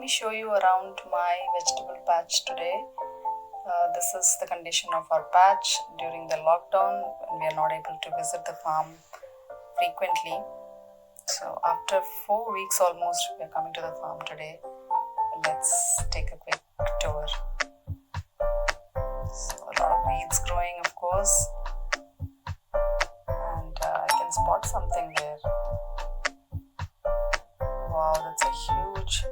me show you around my vegetable patch today. This is the condition of our patch during the lockdown when we are not able to visit the farm frequently. So after 4 weeks almost, we are coming to the farm today. Let's take a quick tour. So a lot of weeds growing, of course, and I can spot something there. Wow, that's a huge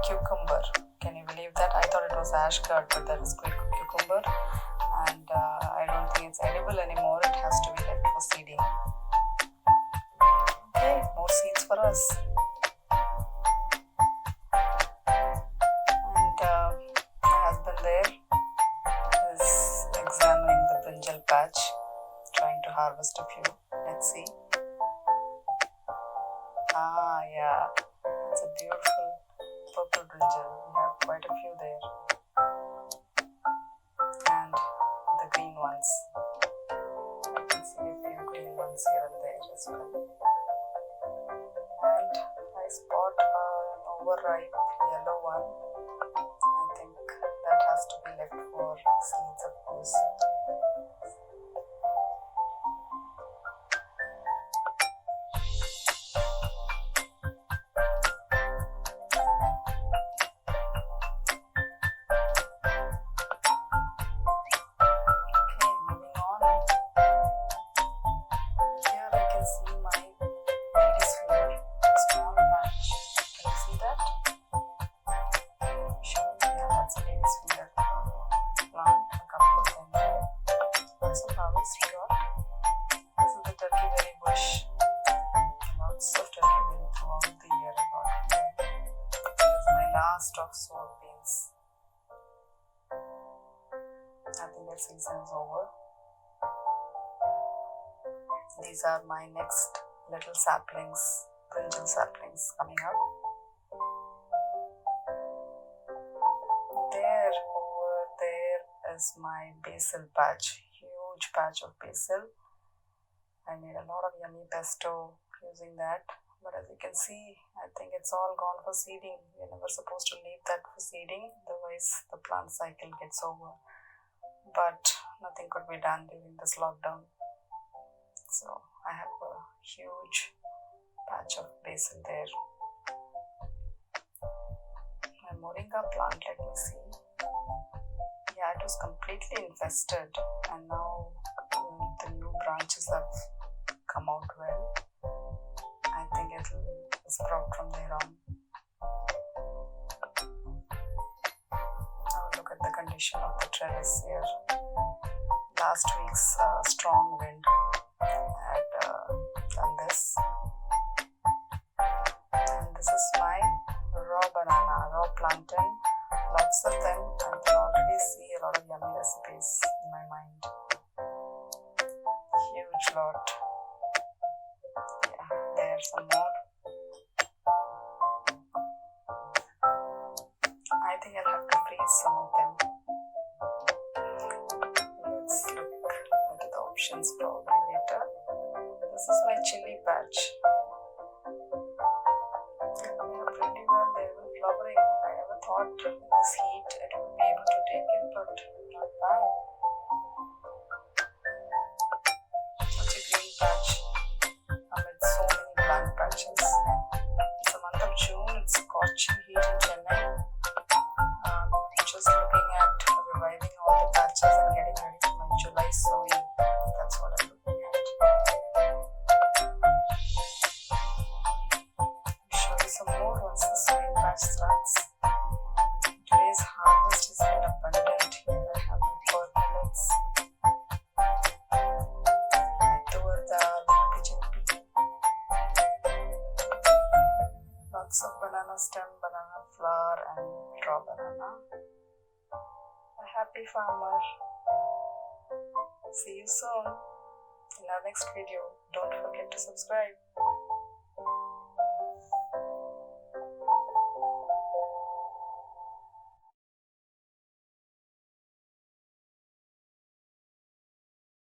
cucumber. Can you believe that? I thought it was ash gourd, but that is quick cucumber, and I don't think it's edible anymore. It has to be left for seeding. Okay, more seeds for us. And my husband there is examining the brinjal patch, trying to harvest a few. Let's see. Yeah, it's a beautiful purple brinjal. We have quite a few there, and the green ones. I can see a few green ones here and there as well. And I spot an overripe yellow one. I think that has to be left for seeds, of course. Of soybeans. I think that season is over. These are my next little saplings, brinjal saplings coming up. Over there is my basil patch, huge patch of basil. I made a lot of yummy pesto using that. But as you can see, I think it's all gone for seeding. We're never supposed to leave that for seeding, otherwise the plant cycle gets over. But nothing could be done during this lockdown. So I have a huge patch of basil there. My moringa plant, let me see. Yeah, it was completely infested, and now the new branches have come out well. I think it will sprout from there on. Now look at the condition of the trellis here. Last week's strong wind had done this. And this is my raw banana, raw plantain. Lots of them. I can already see a lot of yummy recipes in my mind. Huge lot. There's some more. I think I'll have to freeze some of them. Let's look at the options probably later. This is my chili patch. They are pretty well, they were flowering. I never thought in this heat it would be able to take it, but not bad. Such a green patch amid so many blank patches. It's the month of June, it's scorching heat in Chennai. Just looking at reviving all the patches and getting ready for my July sowing. That's what I'm looking at. I'll show you some more once the sowing patch starts. Today's harvest has been abundant. Here I have my pearl millets, my tur dal, pigeon pea, lots of banana stem, banana flower, and raw banana. Happy farmer. See you soon in our next video. Don't forget to subscribe.